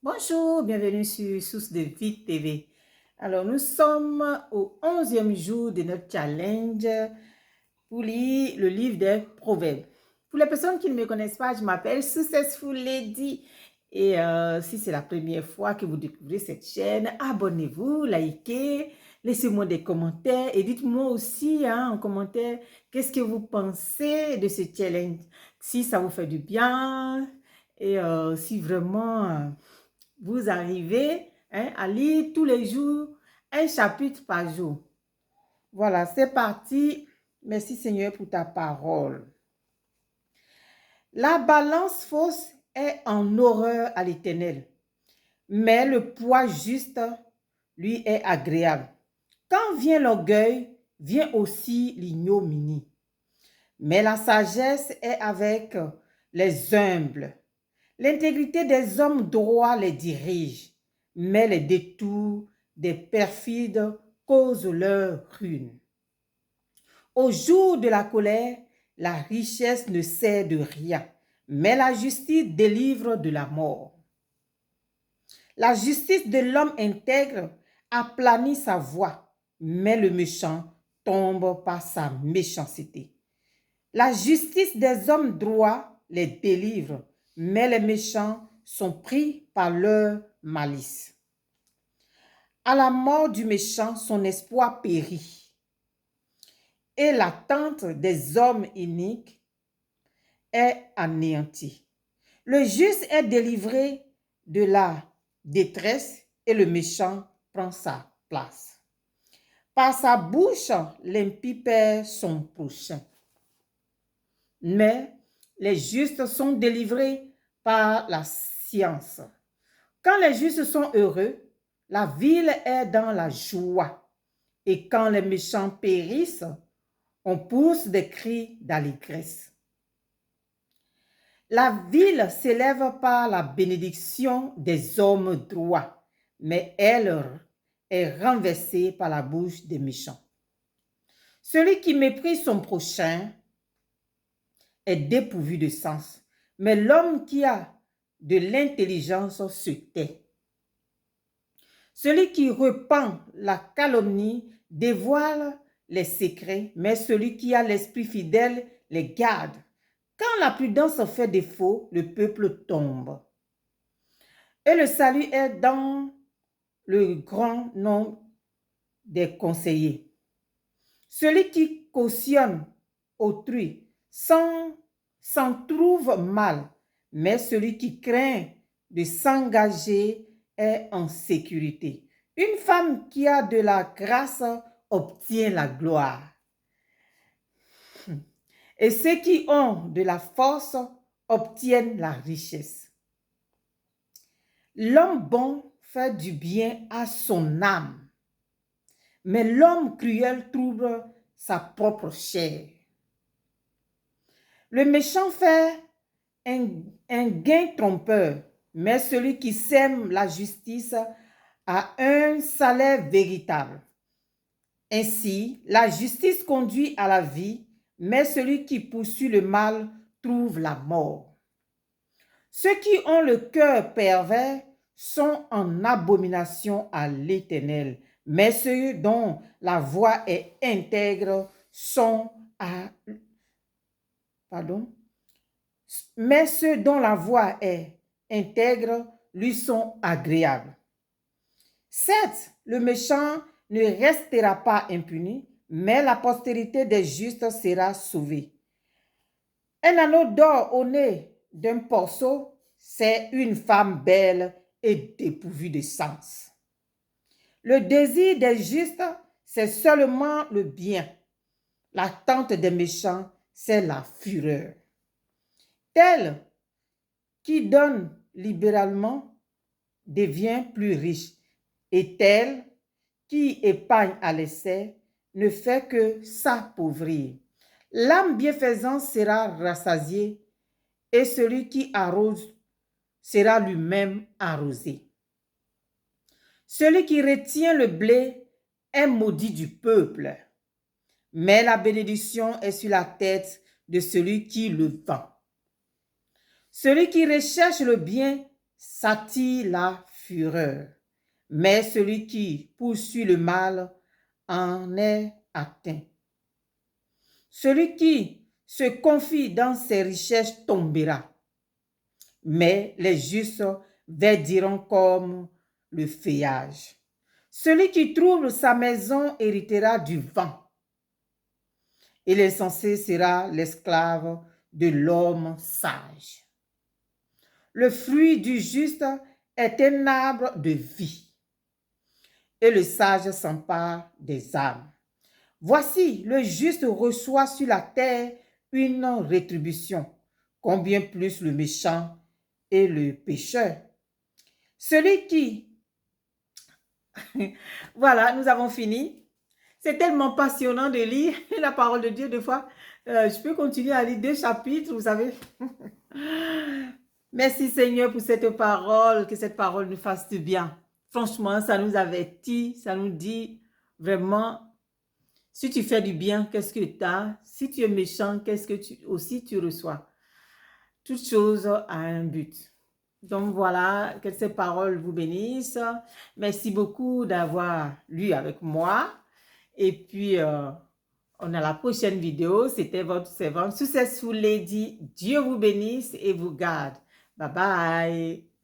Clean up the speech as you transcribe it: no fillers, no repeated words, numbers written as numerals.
Bonjour, bienvenue sur Source de Vie TV. Alors, nous sommes au 11e jour de notre challenge pour lire le livre des Proverbes. Pour les personnes qui ne me connaissent pas, je m'appelle Successful Lady. Et si c'est la première fois que vous découvrez cette chaîne, abonnez-vous, likez, laissez-moi des commentaires et dites-moi aussi en commentaire qu'est-ce que vous pensez de ce challenge. Si ça vous fait du bien et si vraiment vous arrivez à lire tous les jours un chapitre par jour. Voilà, c'est parti. Merci Seigneur pour ta parole. La balance fausse est en horreur à l'Éternel, mais le poids juste lui est agréable. Quand vient l'orgueil, vient aussi l'ignominie. Mais la sagesse est avec les humbles. L'intégrité des hommes droits les dirige, mais les détours des perfides causent leur ruine. Au jour de la colère, la richesse ne sert de rien, mais la justice délivre de la mort. La justice de l'homme intègre aplanit sa voie, mais le méchant tombe par sa méchanceté. La justice des hommes droits les délivre, mais les méchants sont pris par leur malice. À la mort du méchant, son espoir périt, et l'attente des hommes iniques est anéantie. Le juste est délivré de la détresse et le méchant prend sa place. Par sa bouche, l'impie perd son prochain. Mais les justes sont délivrés par la science. Quand les justes sont heureux, la ville est dans la joie. Et quand les méchants périssent, on pousse des cris d'allégresse. La ville s'élève par la bénédiction des hommes droits, mais elle est renversée par la bouche des méchants. Celui qui méprise son prochain est dépourvu de sens, mais l'homme qui a de l'intelligence se tait. Celui qui repent la calomnie dévoile les secrets, mais celui qui a l'esprit fidèle les garde. Quand la prudence fait défaut, le peuple tombe. Et le salut est dans le grand nombre des conseillers. Celui qui cautionne autrui s'en trouve mal, mais celui qui craint de s'engager est en sécurité. Une femme qui a de la grâce obtient la gloire. Et ceux qui ont de la force obtiennent la richesse. L'homme bon fait du bien à son âme, mais l'homme cruel trouble sa propre chair. Le méchant fait un gain trompeur, mais celui qui sème la justice a un salaire véritable. Ainsi, la justice conduit à la vie, mais celui qui poursuit le mal trouve la mort. Ceux qui ont le cœur pervers sont en abomination à l'Éternel, mais ceux dont la voix est intègre sont mais ceux dont la voix est intègre lui sont agréables. Certes, le méchant ne restera pas impuni, mais la postérité des justes sera sauvée. Un anneau d'or au nez d'un porceau, c'est une femme belle et dépourvue de sens. Le désir des justes, c'est seulement le bien. L'attente des méchants, c'est la fureur. Tel qui donne libéralement devient plus riche, et tel qui épargne à l'essai ne fait que s'appauvrir. L'âme bienfaisante sera rassasiée, et celui qui arrose sera lui-même arrosé. Celui qui retient le blé est maudit du peuple, mais la bénédiction est sur la tête de celui qui le vend. Celui qui recherche le bien s'attire la fureur, mais celui qui poursuit le mal en est atteint. Celui qui se confie dans ses richesses tombera, mais les justes verdiront comme le feuillage. Celui qui trouble sa maison héritera du vent, et l'insensé sera l'esclave de l'homme sage. Le fruit du juste est un arbre de vie, et le sage s'empare des âmes. Voici, le juste reçoit sur la terre une rétribution, combien plus le méchant et le pécheur. Celui qui... Voilà, nous avons fini. C'est tellement passionnant de lire la parole de Dieu. Des fois, je peux continuer à lire 2 chapitres, vous savez. Merci Seigneur pour cette parole, que cette parole nous fasse du bien. Franchement, ça nous avertit, ça nous dit vraiment, si tu fais du bien, qu'est-ce que tu as? Si tu es méchant, qu'est-ce que tu reçois? Toute chose a un but. Donc voilà, que ces paroles vous bénissent. Merci beaucoup d'avoir lu avec moi. Et puis, on a la prochaine vidéo. C'était votre servante Successful Lady. Dieu vous bénisse et vous garde. Bye bye.